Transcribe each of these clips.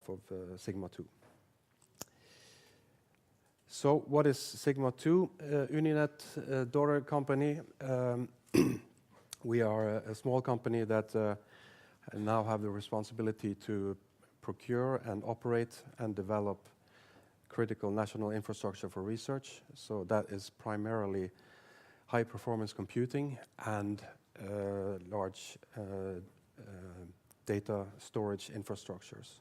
behalf of Sigma2. So what is Sigma2? UNINETT daughter company. We are a small company that now have the responsibility to procure and operate and develop critical national infrastructure for research. So that is primarily high performance computing and large data storage infrastructures,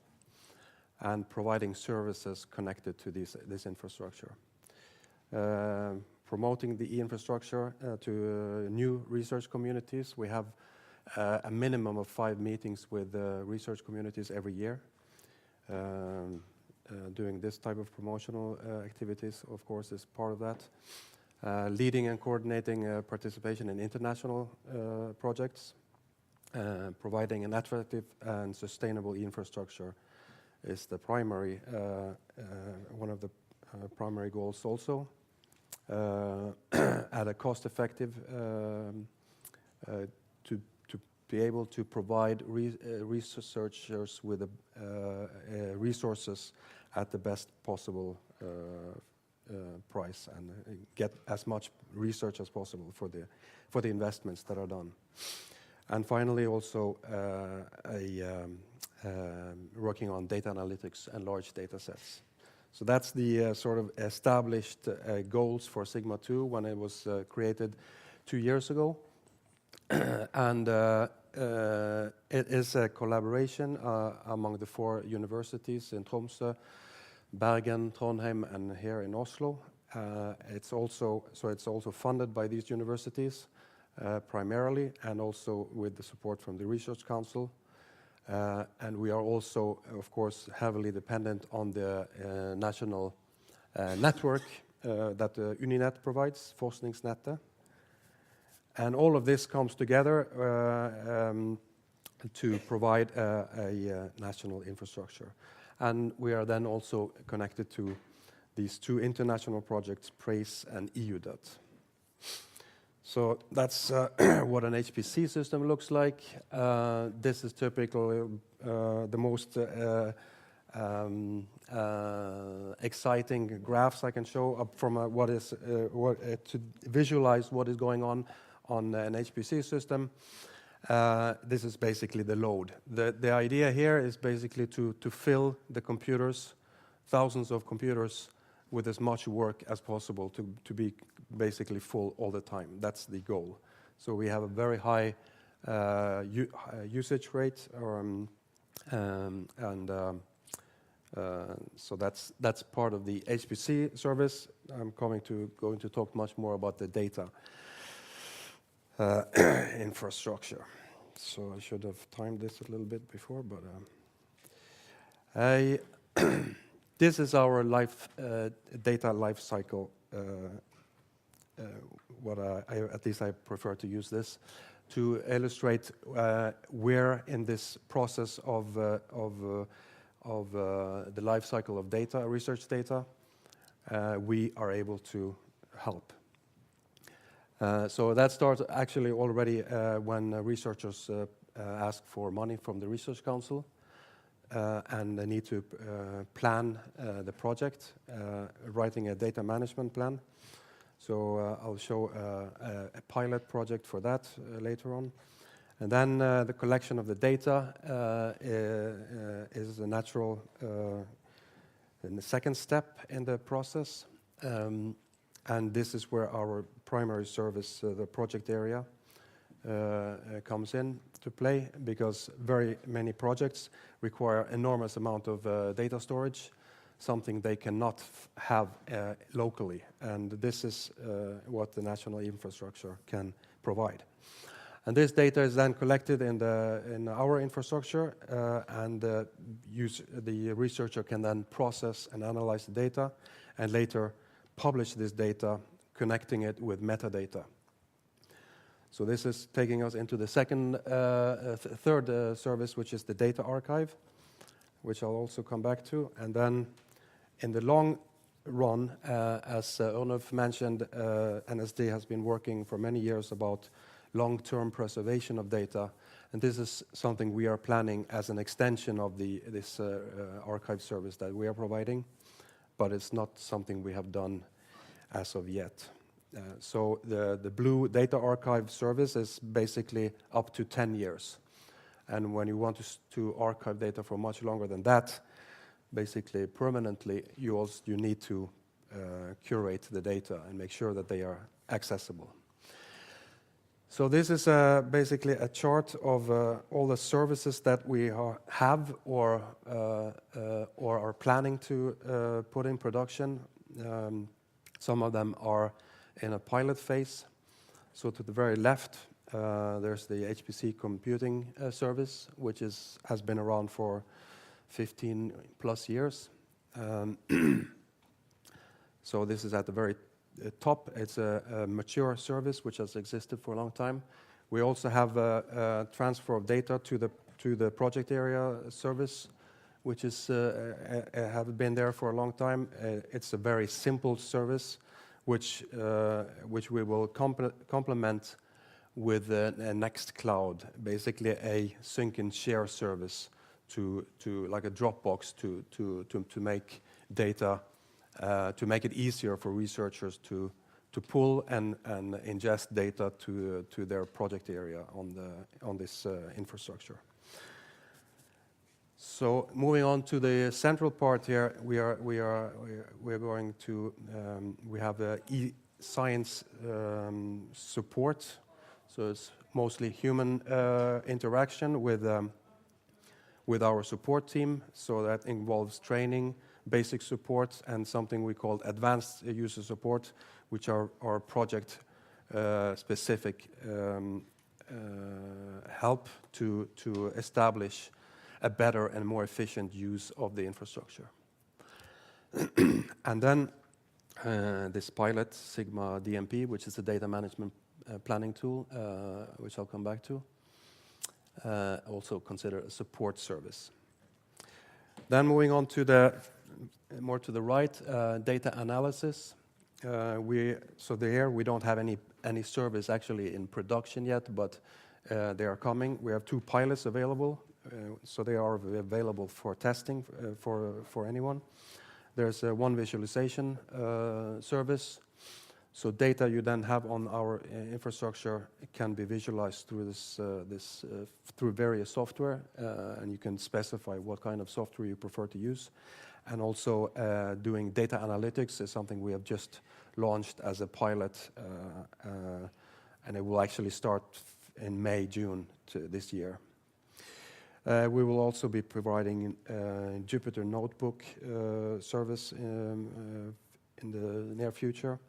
and providing services connected to this infrastructure. Promoting the e-infrastructure to new research communities. We have a minimum of 5 meetings with research communities every year, doing this type of promotional activities, of course, is part of that. Leading and coordinating participation in international projects, providing an attractive and sustainable e-infrastructure is the primary, one of the primary goals also. At a cost-effective, to be able to provide researchers with resources at the best possible price, and get as much research as possible for the investments that are done. And finally, also working on data analytics and large data sets. So that's the sort of established goals for Sigma2 when it was created 2 years ago. And it is a collaboration among the 4 universities in Tromsø, Bergen, Trondheim, and here in Oslo. It's also funded by these universities primarily, and also with the support from the Research Council. And we are also, of course, heavily dependent on the national network that UNINETT provides, Forskningsnettet. And all of this comes together to provide a national infrastructure. And we are then also connected to these 2 international projects, PRAISE and EUDAT. So that's what an HPC system looks like. This is typically the most exciting graphs I can show up from to visualize what is going on an HPC system. This is basically the load. The idea here is basically to fill the computers, thousands of computers, with as much work as possible to be basically full all the time. That's the goal. So we have a very high usage rate, so that's part of the HPC service. I'm going to talk much more about the data infrastructure. So I should have timed this a little bit before, but this is our data life cycle. At least I prefer to use this to illustrate where in this process of the life cycle of data, research data, we are able to help. So that starts actually already when researchers ask for money from the Research Council, and they need to plan the project, writing a data management plan. So I'll show a pilot project for that later on. And then the collection of the data is a natural in the second step in the process. And this is where our primary service, the project area, comes in to play, because very many projects require enormous amount of data storage, something they cannot have locally. And this is what the national infrastructure can provide. And this data is then collected in our infrastructure, and the researcher can then process and analyze the data, and later publish this data, connecting it with metadata. So this is taking us into the third service, which is the data archive, which I'll also come back to. And then in the long run, as Ørnulf mentioned, NSD has been working for many years about long-term preservation of data. And this is something we are planning as an extension of this archive service that we are providing, but it's not something we have done as of yet. So the Blue Data Archive service is basically up to 10 years. And when you want to archive data for much longer than that, basically permanently, you need to curate the data and make sure that they are accessible. So this is basically a chart of all the services that we have or are planning to put in production. Some of them are in a pilot phase. So to the very left, there's the HPC computing service, which has been around for 15 plus years. So this is at the very top. It's a mature service which has existed for a long time. We also have a transfer of data to the project area service, which have been there for a long time. It's a very simple service, which we will complement with a Nextcloud, basically a sync and share service to like a Dropbox to make data. To make it easier for researchers to pull and ingest data to their project area on this infrastructure. So moving on to the central part here, we have e-science support. So it's mostly human interaction with our support team. So that involves training, basic support, and something we call advanced user support, which are project specific help to establish a better and more efficient use of the infrastructure. And then this pilot, Sigma DMP, which is a data management planning tool, which I'll come back to, also consider a support service. Then moving on to more to the right, data analysis. There we don't have any service actually in production yet, but they are coming. We have 2 pilots available, so they are available for testing for anyone. There's one visualization service. So data you then have on our infrastructure can be visualized through through various software, and you can specify what kind of software you prefer to use. And also doing data analytics is something we have just launched as a pilot, and it will actually start in May, June this year. We will also be providing Jupyter Notebook service in the near future.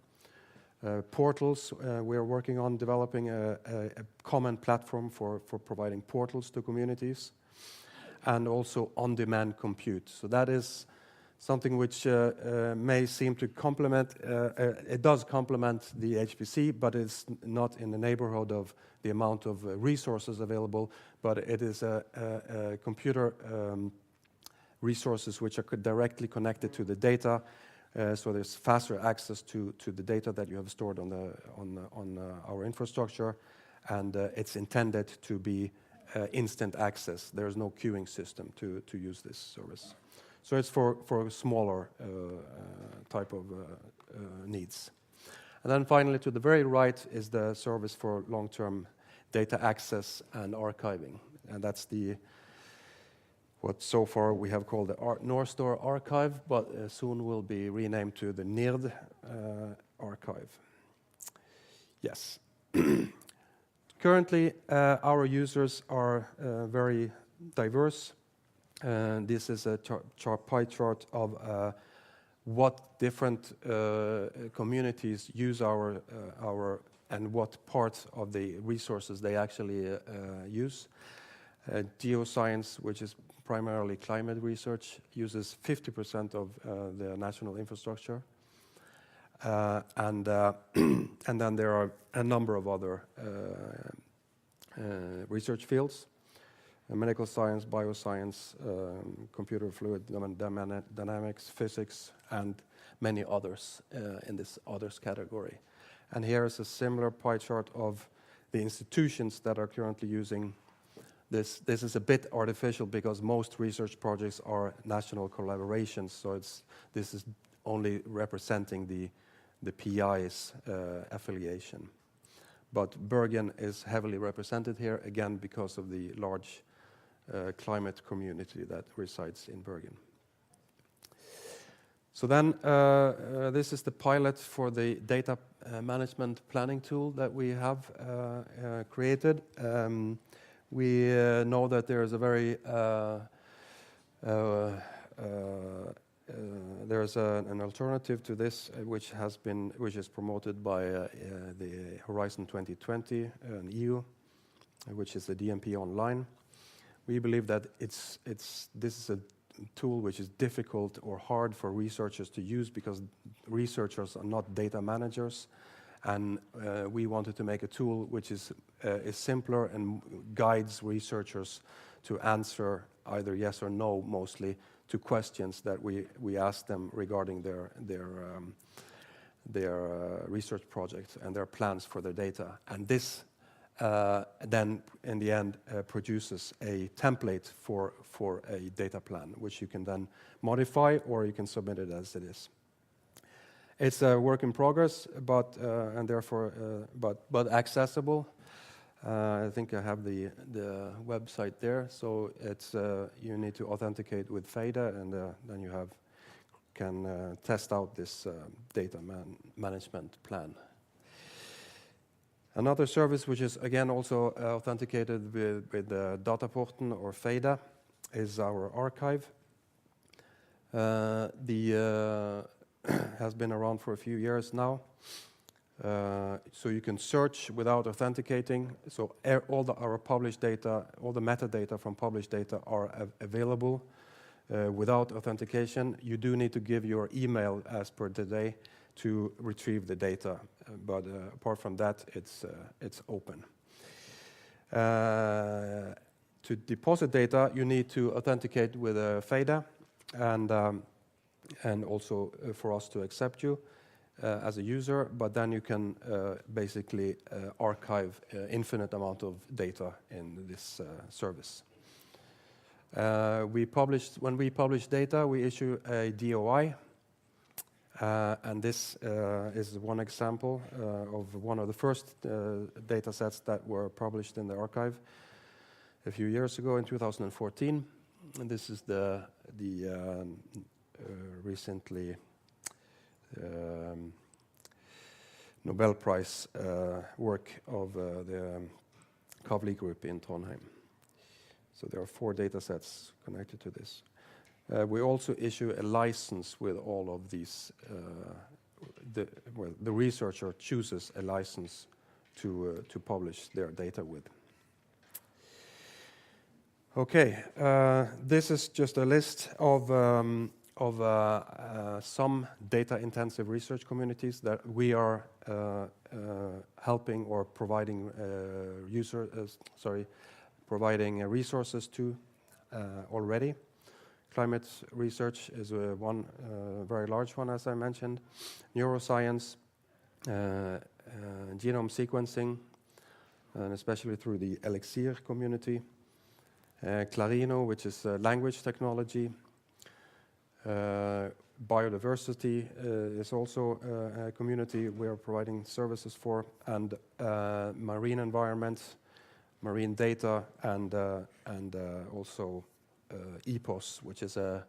Portals, we are working on developing a common platform for providing portals to communities, and also on-demand compute. So that is something which may seem to complement, it does complement the HPC, but it's not in the neighborhood of the amount of resources available, but it is a computer resources which are directly connected to the data, so there's faster access to the data that you have stored on our infrastructure, and it's intended to be instant access. There's no queuing system to use this service. So it's for smaller type of needs. And then finally, to the very right is the service for long-term data access and archiving. And that's what so far we have called the Northstar Archive, but soon will be renamed to the NIRD Archive. Yes. Currently, our users are very diverse. This is a pie chart of what different communities use our and what part of the resources they actually use. Geoscience, which is primarily climate research, uses 50% of the national infrastructure. And then there are a number of other research fields. Medical science, bioscience, computer fluid dynamics, physics, and many others in this others category. And here is a similar pie chart of the institutions that are currently using this. This is a bit artificial because most research projects are national collaborations, so this is only representing the PI's affiliation. But Bergen is heavily represented here, again, because of the large climate community that resides in Bergen. So then, this is the pilot for the data management planning tool that we have created. We know that there is a very there's an alternative to this, which is promoted by the Horizon 2020 and EU, which is the DMP Online. We believe that this is a tool which is difficult or hard for researchers to use because researchers are not data managers, and we wanted to make a tool which is simpler and guides researchers to answer either yes or no, mostly, to questions that we ask them regarding their research projects and their plans for their data. And this then, in the end, produces a template for a data plan, which you can then modify or you can submit it as it is. It's a work in progress, but and therefore but accessible. I think I have the website there. So it's you need to authenticate with FADA, and then you can test out this data management plan. Another service which is again also authenticated with Dataporten or FADA is our archive. Has been around for a few years now. So you can search without authenticating. So our published data, all the metadata from published data are available without authentication. You do need to give your email as per today to retrieve the data, but apart from that, it's open. To deposit data, you need to authenticate with FADA, and also for us to accept you as a user, but then you can basically archive infinite amount of data in this service. When we publish data, we issue a DOI, and this is one example of one of the first data sets that were published in the archive a few years ago in 2014. And this is the recently Nobel Prize work of the Kavli group in Trondheim. So there are 4 data sets connected to this. We also issue a license with all of these. The researcher chooses a license to publish their data with. Okay, this is just a list of some data-intensive research communities that we are helping or providing providing resources to already. Climate research is one very large one, as I mentioned. Neuroscience, genome sequencing, and especially through the Elixir community. Clarino, which is language technology. Biodiversity is also a community we are providing services for, and marine environment, marine data, and also EPOS, which is a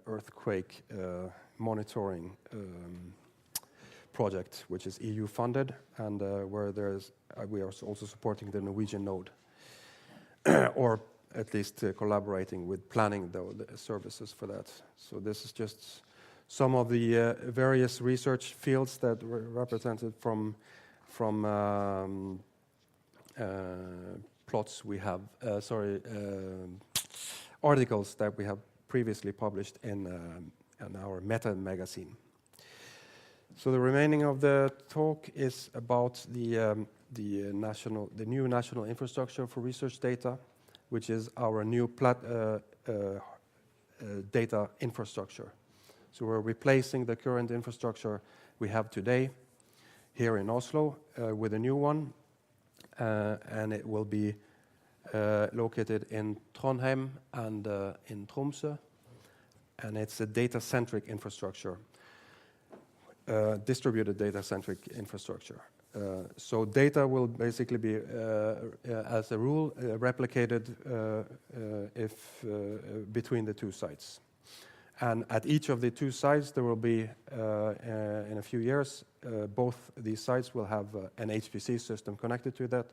earthquake monitoring project, which is EU funded, and where we are also supporting the Norwegian node, or at least collaborating with planning the services for that. So this is just some of the various research fields that were represented from plots we have, articles that we have previously published in our Meta magazine. So the remaining of the talk is about the new national infrastructure for research data, which is our new data infrastructure. So we're replacing the current infrastructure we have today here in Oslo with a new one, and it will be located in Trondheim and in Tromsø, and it's a data-centric infrastructure, distributed data-centric infrastructure. So data will basically be, as a rule, replicated between the two sites. And at each of the two sites, there will be, in a few years, both these sites will have an HPC system connected to that,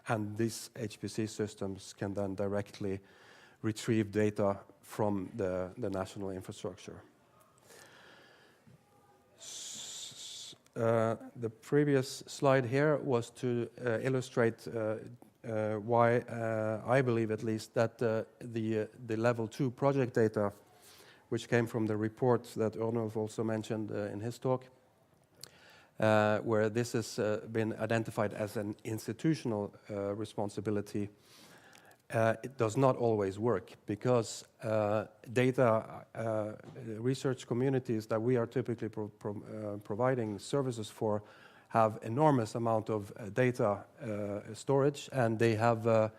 and these HPC systems can then directly retrieve data from the national infrastructure. The previous slide here was to illustrate why I believe, at least, that the level 2 project data, which came from the report that Ørnulf also mentioned in his talk, where this has been identified as an institutional responsibility, it does not always work, because data research communities that we are typically providing services for have enormous amount of data storage, and they have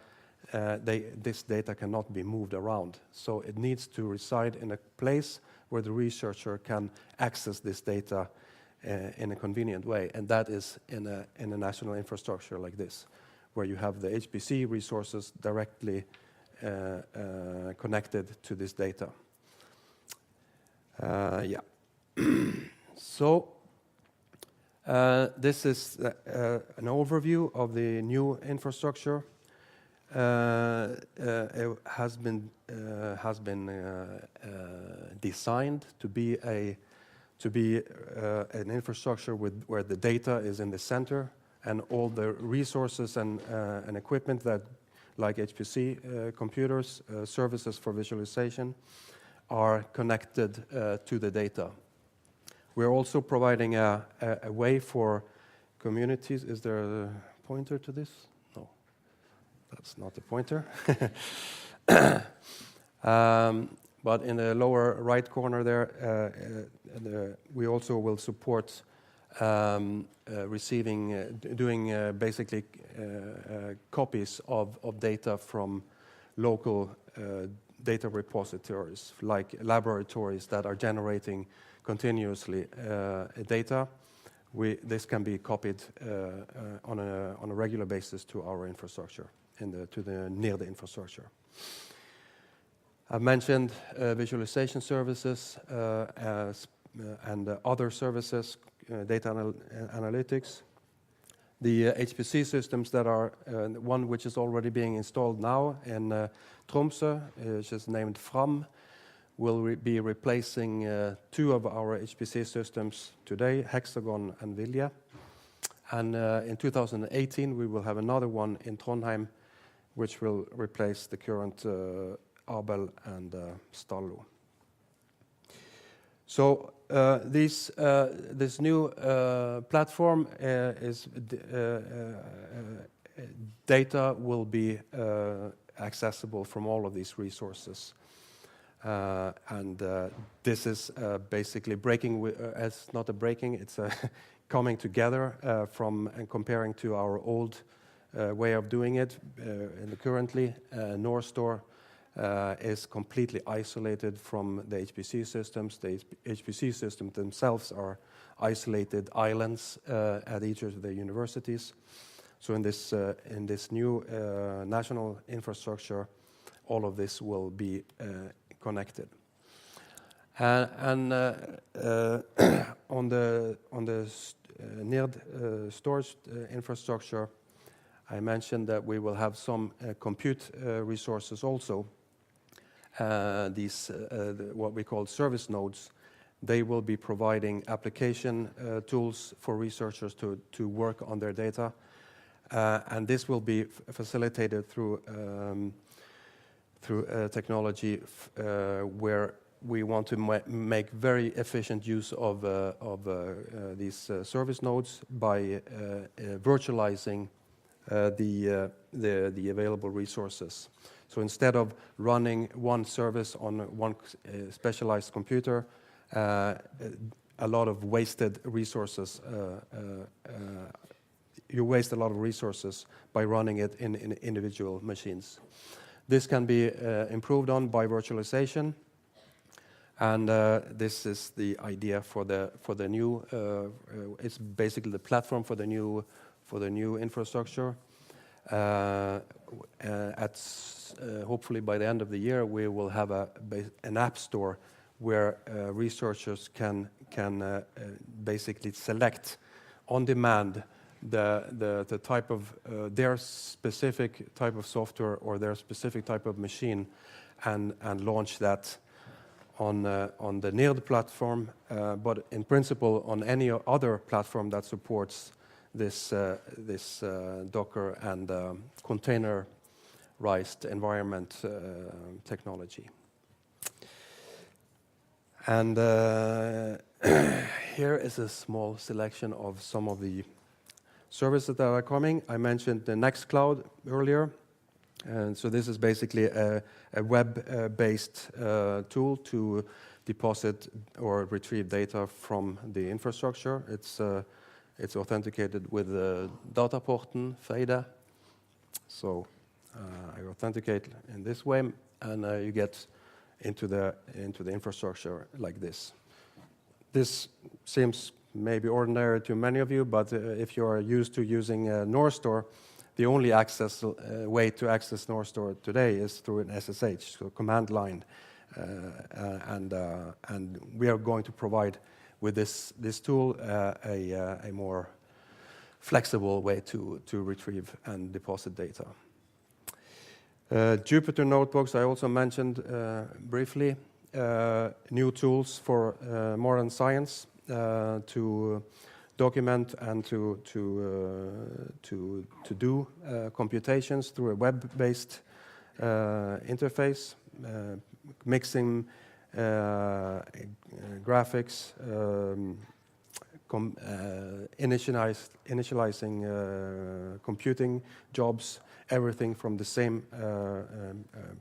this data cannot be moved around. So it needs to reside in a place where the researcher can access this data in a convenient way, and that is in a national infrastructure like this, where you have the HPC resources directly connected to this data. So this is an overview of the new infrastructure. It has been designed to be an infrastructure where the data is in the center, and all the resources and equipment that, like HPC computers, services for visualization, are connected to the data. We're also providing a way for communities. Is there a pointer to this? No, that's not the pointer. But in the lower right corner there, we also will support doing basically copies of data from local data repositories, like laboratories that are generating continuously data. This can be copied on a regular basis to our infrastructure, to the NIRD infrastructure. I've mentioned visualization services and other services, data analytics. The HPC systems that are one which is already being installed now in Tromsø, which is named Fram, will be replacing two of our HPC systems today, Hexagon and Vilje. And in 2018, we will have another one in Trondheim, which will replace the current Abel and Stallo. So this new platform data will be accessible from all of these resources. And this is basically breaking, it's not a breaking, it's a coming together from and comparing to our old way of doing it. And currently, Norstore is completely isolated from the HPC systems. The HPC systems themselves are isolated islands at each of the universities. So in this new national infrastructure, all of this will be connected. And on the NIRD storage infrastructure, I mentioned that we will have some compute resources also. These what we call service nodes, they will be providing application tools for researchers to work on their data, and this will be facilitated through technology where we want to make very efficient use of these service nodes by virtualizing the available resources. So instead of running one service on one specialized computer, a lot of wasted resources you waste a lot of resources by running it in individual machines. This can be improved on by virtualization, and this is the idea for the new. It's basically the platform for the new infrastructure. Hopefully by the end of the year, we will have an app store where researchers can basically select on demand the type of their specific type of software or their specific type of machine, and launch that on the NIRD platform, but in principle on any other platform that supports this Docker and containerized environment technology. And here is a small selection of some of the services that are coming. I mentioned the Nextcloud earlier, and so this is basically a web-based tool to deposit or retrieve data from the infrastructure. It's authenticated with Dataporten FEIDE. So I authenticate in this way, and you get into the infrastructure like this. This seems maybe ordinary to many of you, but if you are used to using NorStore, the only way to access NorStore today is through an SSH, so command line, and we are going to provide with this tool a more flexible way to retrieve and deposit data. Jupyter Notebooks I also mentioned briefly. New tools for modern science to document and to do computations through a web-based interface, mixing graphics, initializing computing jobs, everything from the same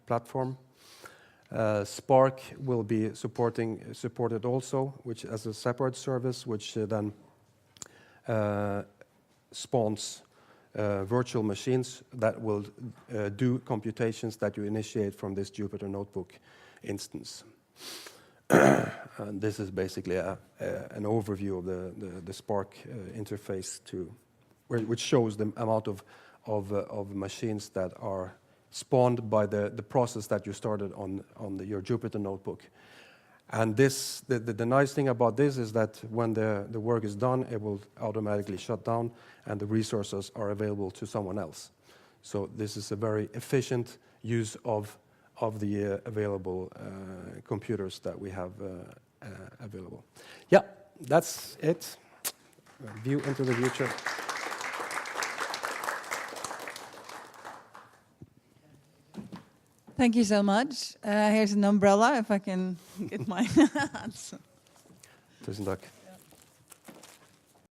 platform. Spark will be supported also, which as a separate service, which then spawns virtual machines that will do computations that you initiate from this Jupyter Notebook instance. And this is basically an overview of the Spark interface which shows the amount of machines that are spawned by the process that you started on your Jupyter Notebook. And the nice thing about this is that when the work is done, it will automatically shut down and the resources are available to someone else. So this is a very efficient use of the available computers that we have available. Yeah, that's it. View into the future. Thank you so much. Here's an umbrella, if I can get my hands. Tusen takk.